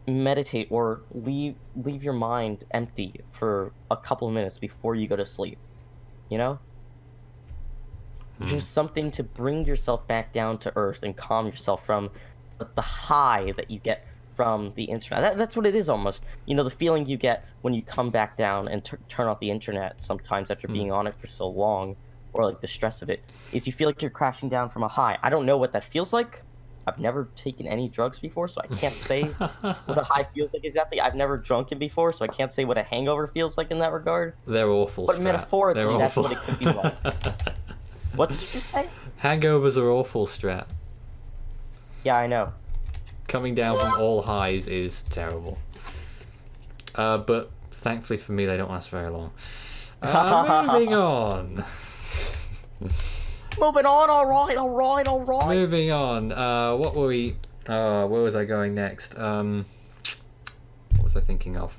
meditate or leave your mind empty for a couple of minutes before you go to sleep. Just something to bring yourself back down to earth and calm yourself from the high that you get from the internet. That's what it is almost. The feeling you get when you come back down and turn off the internet sometimes after being on it for so long, or like the stress of it, is you feel like you're crashing down from a high. I don't know what that feels like. I've never taken any drugs before, so I can't say what a high feels like exactly. I've never drunken before, so I can't say what a hangover feels like in that regard. They're awful, But Strat. metaphorically, They're that's awful. what it could be like. What did you just say? Hangovers are awful, Strat. Yeah, I know. Coming down from all highs is terrible. But thankfully for me, they don't last very long. Moving on. Moving on, all right. Moving on. What were we... where was I going next? What was I thinking of?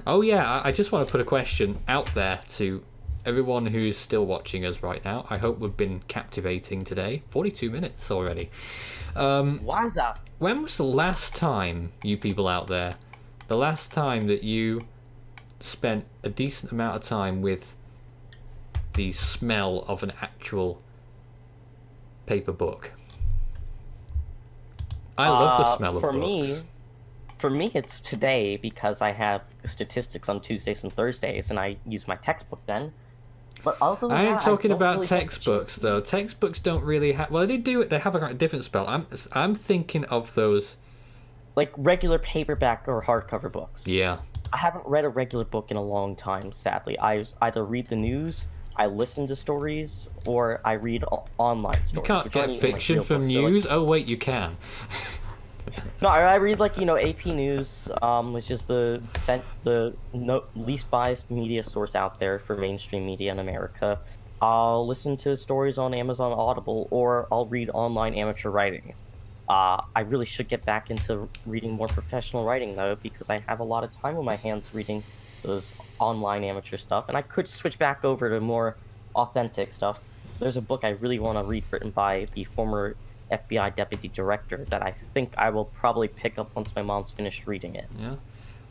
Oh yeah, I just want to put a question out there to everyone who's still watching us right now. I hope we've been captivating today. 42 minutes already. Wowza. When was the last time, you people out there, the last time that you spent a decent amount of time with the smell of an actual paper book? I love the smell of books. For me, it's today because I have statistics on Tuesdays and Thursdays, and I use my textbook then. But other than I that, ain't talking don't about really have the textbooks chance. though. Textbooks don't really have. Well, they do. They have a different spell. I'm thinking of those. Like regular paperback or hardcover books. Yeah. I haven't read a regular book in a long time, sadly. I either read the news, I listen to stories, or I read online stories. You can't which get aren't even, like, fiction real from books. They're, like- news. Oh wait, you can. No, I read AP News, which is the least biased media source out there for mainstream media in America. I'll listen to stories on Amazon Audible, or I'll read online amateur writing. I really should get back into reading more professional writing though, because I have a lot of time on my hands reading those online amateur stuff, and I could switch back over to more authentic stuff. There's a book I really want to read written by the former FBI deputy director that I think I will probably pick up once my mom's finished reading it. Yeah.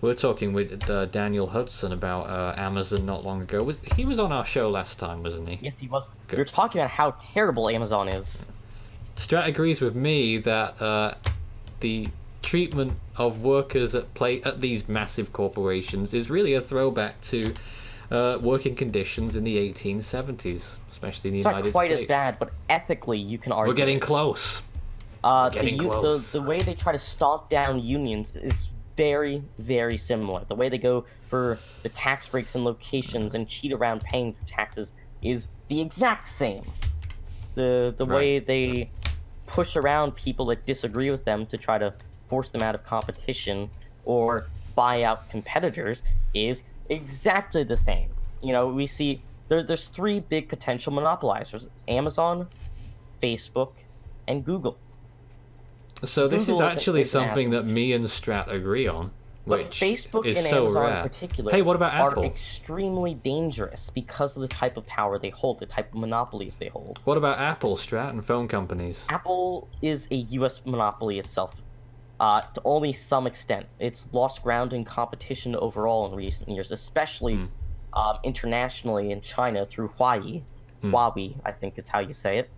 We were talking with Daniel Hudson about Amazon not long ago. He was on our show last time, wasn't he? Yes, he was. Good. We were talking about how terrible Amazon is. Strat agrees with me that the treatment of workers at these massive corporations is really a throwback to working conditions in the 1870s, especially in the It's United not quite States. as bad, but ethically you can argue. We're getting it. close. The getting close. way they try to stomp down unions is very, very similar. The way they go for the tax breaks and locations and cheat around paying taxes is the exact same. The way they push around people that disagree with them to try to force them out of competition or buy out competitors is exactly the same. We see there's three big potential monopolizers: Amazon, Facebook, and Google. So this Google is is actually an something that international me and Strat agree on, But which Facebook is and so Amazon rare. in particular Hey, what about are Apple? extremely dangerous because of the type of power they hold, the type of monopolies they hold. What about Apple, Strat, and phone companies? Apple is a U.S. monopoly itself, to only some extent. It's lost ground in competition overall in recent years, especially internationally in China through Huawei. Huawei, I think it's how you say it.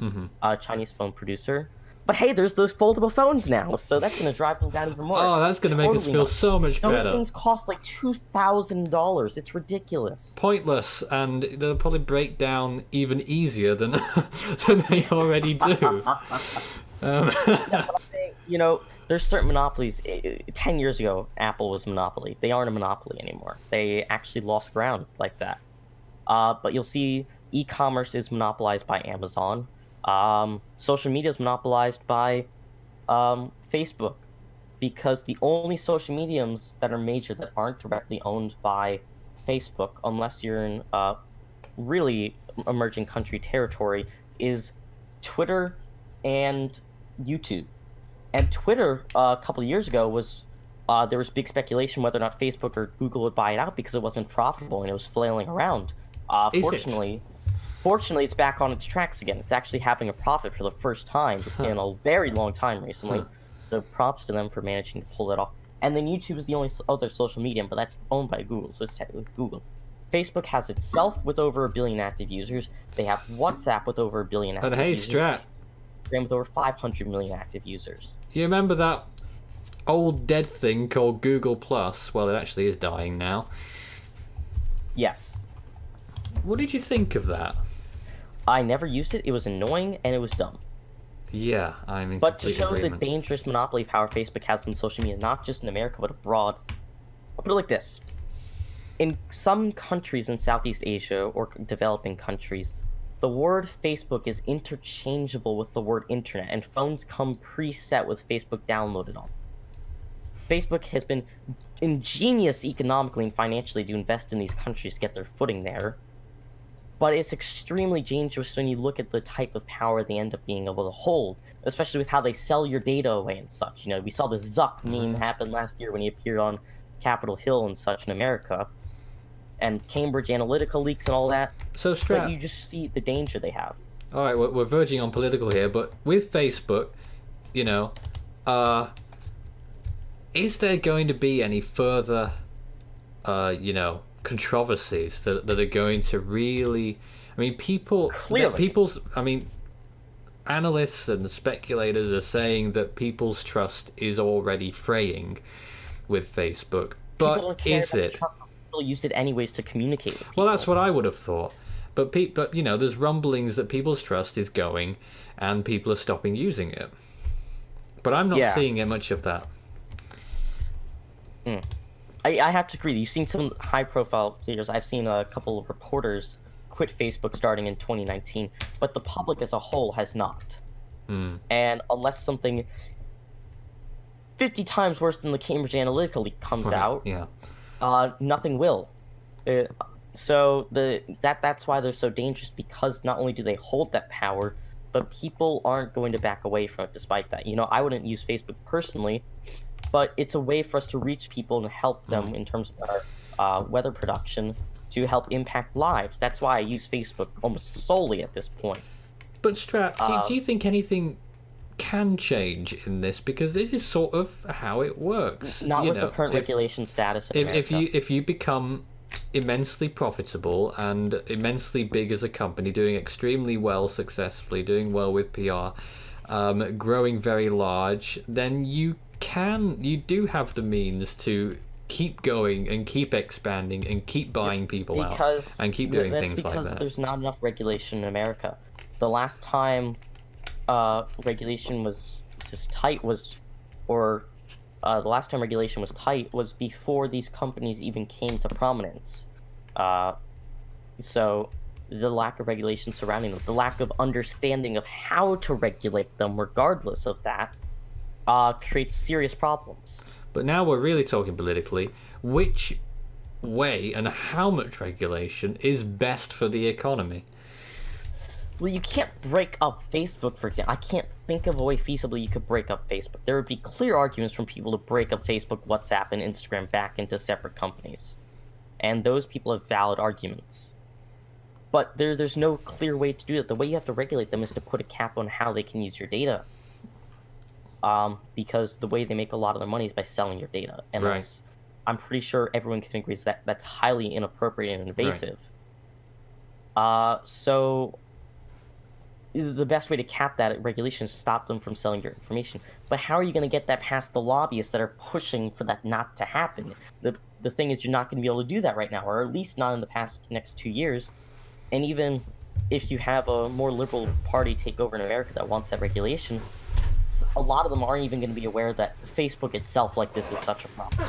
Chinese phone producer. But hey, there's those foldable phones now, so that's going to drive them down even more. Oh, that's going to make us feel so much Those better. things cost like $2,000. It's ridiculous. Pointless, and they'll probably break down even easier than than they already do. There's certain monopolies. 10 years ago, Apple was a monopoly. They aren't a monopoly anymore. They actually lost ground like that. But you'll see e-commerce is monopolized by Amazon. Social media is monopolized by Facebook, because the only social mediums that are major that aren't directly owned by Facebook, unless you're in really emerging country territory, is Twitter and YouTube. And Twitter, a couple of years ago, there was big speculation whether or not Facebook or Google would buy it out because it wasn't profitable and it was flailing around. Fortunately, it's back on its tracks again. It's actually having a profit for the first time in a very long time recently. So props to them for managing to pull that off. And then YouTube is the only other social medium, but that's owned by Google, so it's technically Google. Facebook has itself with over 1 billion active users. They have WhatsApp with over 1 billion active users. And hey, Strat, Instagram with over 500 million active users. you remember that old dead thing called Google Plus? Well, it actually is dying now. Yes. What did you think of that? I never used it. It was annoying and it was dumb. Yeah, I'm in But to complete show agreement. the dangerous monopoly power Facebook has on social media, not just in America but abroad, I'll put it like this. In some countries in Southeast Asia or developing countries, the word Facebook is interchangeable with the word internet, and phones come preset with Facebook downloaded on. Facebook has been ingenious economically and financially to invest in these countries to get their footing there. But it's extremely dangerous when you look at the type of power they end up being able to hold, especially with how they sell your data away and such. We saw the Zuck meme happen last year when he appeared on Capitol Hill and such in America, and Cambridge Analytica leaks and all that. So, But Strat, you just see the danger they have. all right, we're verging on political here, but with Facebook, is there going to be any further, controversies that are going to really? I mean, analysts and speculators are saying that people's trust is already fraying with Facebook. People But don't care is about it? trust. People use it anyways to communicate with people. Well, that's what I would have thought. But there's rumblings that people's trust is going, and people are stopping using it. But I'm not seeing much of that. I have to agree. You've seen some high-profile figures. I've seen a couple of reporters quit Facebook starting in 2019, but the public as a whole has not. And unless something 50 times worse than the Cambridge Analytica leak comes out, nothing will. So that's why they're so dangerous, because not only do they hold that power, but people aren't going to back away from it despite that. I wouldn't use Facebook personally, but it's a way for us to reach people and help them in terms of our weather production to help impact lives. That's why I use Facebook almost solely at this point. But Strat, do you think anything can change in this? Because this is sort of how it works. Not with the current regulation status in America. If you become immensely profitable and immensely big as a company, doing extremely well successfully, doing well with PR, growing very large, then you do have the means to keep going and keep expanding and keep buying people out and keep doing things like that. Because there's not enough regulation in America. The last time regulation was this tight was, or the last time regulation was tight was before these companies even came to prominence. So the lack of regulation surrounding them, the lack of understanding of how to regulate them, regardless of that, creates serious problems. But now we're really talking politically. Which way and how much regulation is best for the economy? Well, you can't break up Facebook, for example. I can't think of a way feasibly you could break up Facebook. There would be clear arguments from people to break up Facebook, WhatsApp, and Instagram back into separate companies. And those people have valid arguments. But there's no clear way to do it. The way you have to regulate them is to put a cap on how they can use your data. Because the way they make a lot of their money is by selling your data. And Right. I'm pretty sure everyone can agree that that's highly inappropriate and invasive. So the best way to cap that regulation is stop them from selling your information. But how are you going to get that past the lobbyists that are pushing for that not to happen? The thing is, you're not going to be able to do that right now, or at least not in the next 2 years. And even if you have a more liberal party take over in America that wants that regulation, a lot of them aren't even going to be aware that Facebook itself like this is such a problem.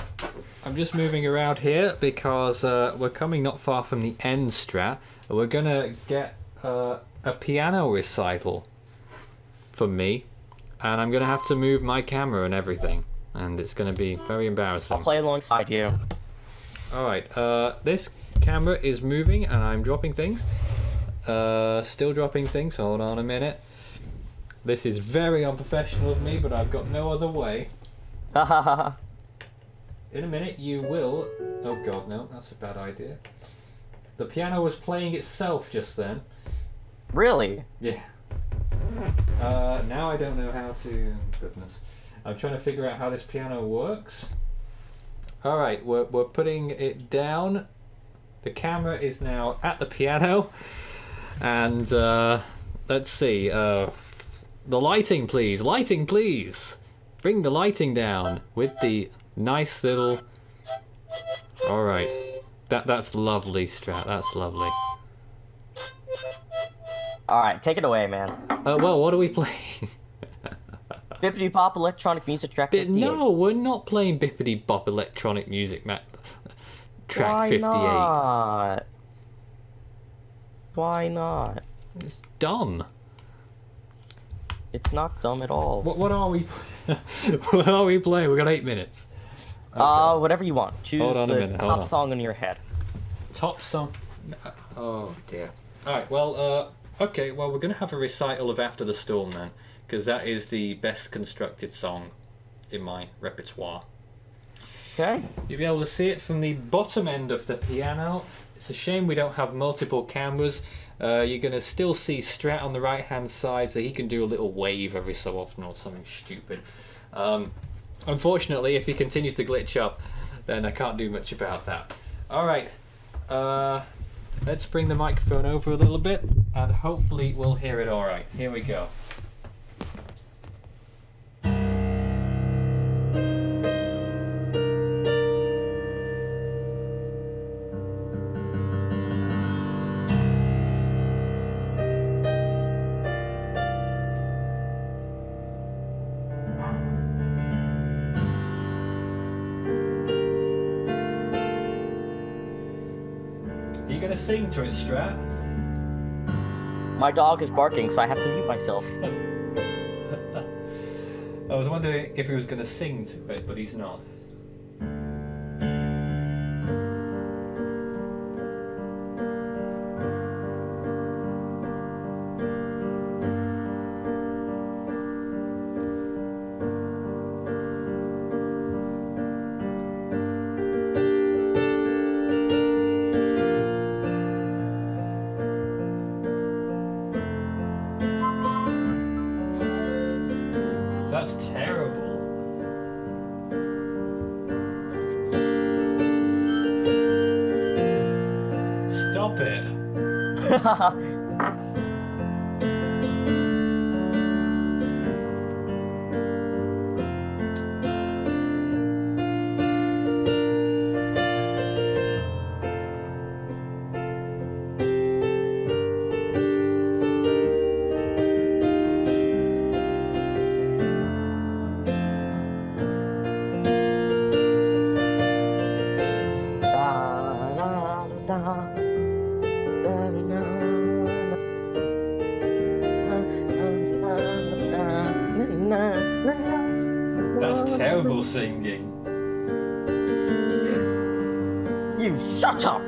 I'm just moving around here because we're coming not far from the end, Strat. We're going to get a piano recital for me, and I'm going to have to move my camera and everything, and it's going to be very embarrassing. I'll play alongside you. Alright, this camera is moving and I'm dropping things. Still dropping things, hold on a minute. This is very unprofessional of me, but I've got no other way. In a minute you will... Oh god, no, that's a bad idea. The piano was playing itself just then. Really? Yeah. Now I don't know how to... Goodness. I'm trying to figure out how this piano works. Alright, we're putting it down. The camera is now at the piano. And let's see. The lighting, please. Lighting, please. Bring the lighting down with the nice little... Alright. That's lovely, Strat. That's lovely. Alright, take it away, man. Well, what are we playing? Bippity Pop Electronic Music Track 58. No, we're not playing Bippity Bop Electronic Music Track Why 58. not? Why not? It's dumb. It's not dumb at all. What are we? What are we playing? We got 8 minutes. Whatever you want. Choose Hold on a the minute, hold top on. song in your head. Top song. Oh dear. All right. Well. Okay. Well, we're gonna have a recital of After the Storm then, because that is the best constructed song in my repertoire. Okay. You'll be able to see it from the bottom end of the piano. It's a shame we don't have multiple cameras. You're going to still see Strat on the right hand side, so he can do a little wave every so often or something stupid. Unfortunately, if he continues to glitch up, then I can't do much about that. Alright, let's bring the microphone over a little bit, and hopefully we'll hear it alright. Here we go. Are you gonna sing to it, Strat? My dog is barking, so I have to mute myself. I was wondering if he was gonna sing to it, but he's not. That's terrible. Stop it. That's terrible singing. You shut up!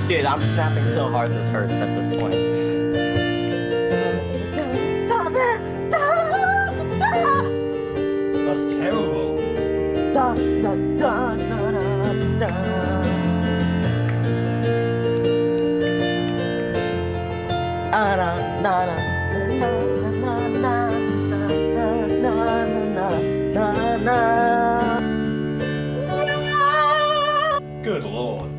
Dude, I'm snapping so hard this hurts at this point. That's terrible. Good lord.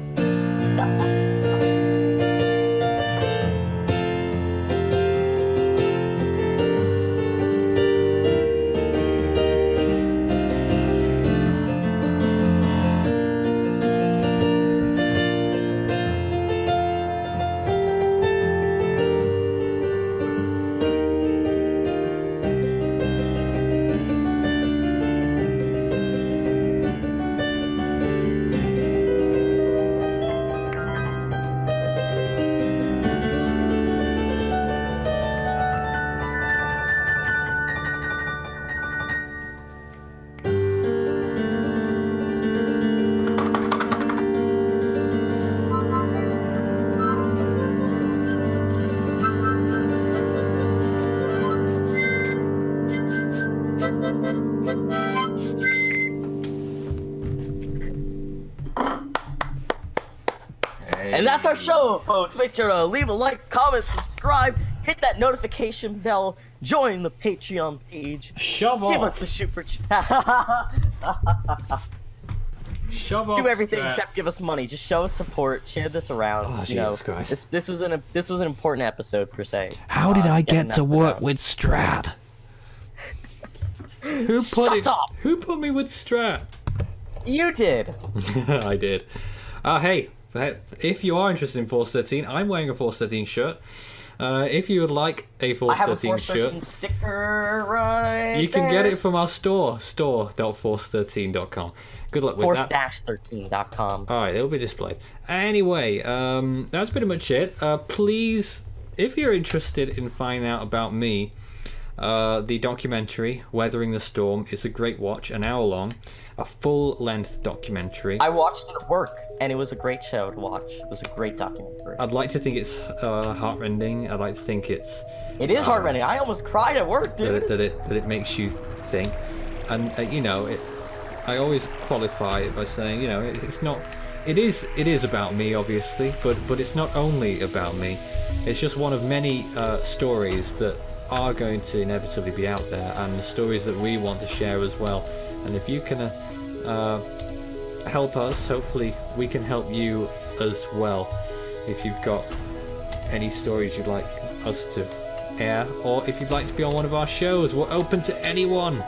And that's our show, folks. Make sure to leave a like, comment, subscribe, hit that notification bell, join the Patreon page. Shove off. Give us the super chat. Shove off. Do everything Strat. except give us money. Just show us support. Share this around. Oh, you know, Jesus Christ. this was an important episode per se. How did I getting get to that work around. with Strat? Who Shut up! Who put me with Strat? You did. I did. Hey, if you are interested in Force 13, I'm wearing a Force 13 shirt. If you would like a Force I have a 13 Force 13 shirt, sticker right you can there. get it from our store.force13.com. Good luck with that. Force-13.com. Alright, it'll be displayed. Anyway, that's pretty much it. Please, if you're interested in finding out about me, the documentary, Weathering the Storm, is a great watch, an hour long, a full-length documentary. I watched it at work, and it was a great show to watch. It was a great documentary. I'd like to think it's heartrending. I'd like to think it's... It is heartrending. I almost cried at work, dude. that it makes you think. And, you know, I always qualify it by saying, you know, it's not... It is about me, obviously, but it's not only about me. It's just one of many stories that are going to inevitably be out there, and the stories that we want to share as well. And if you can help us, hopefully we can help you as well. If you've got any stories you'd like us to air, or if you'd like to be on one of our shows, we're open to anyone,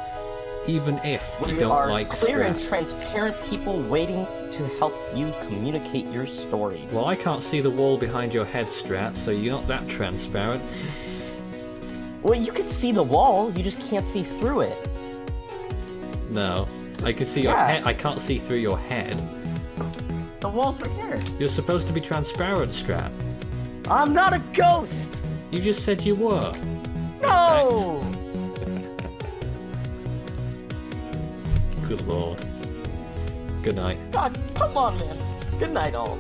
even if you We don't are like clear and Strat. transparent people waiting to help you communicate your story. Well, I can't see the wall behind your head, Strat, so you're not that transparent. Well, you can see the wall, you just can't see through it. No, I can see your Yeah. head. I can't see through your head. The wall's right here. You're supposed to be transparent, Strat. I'm not a ghost! You just said you were. No! Good lord. Good night. God, come on, man. Good night, all.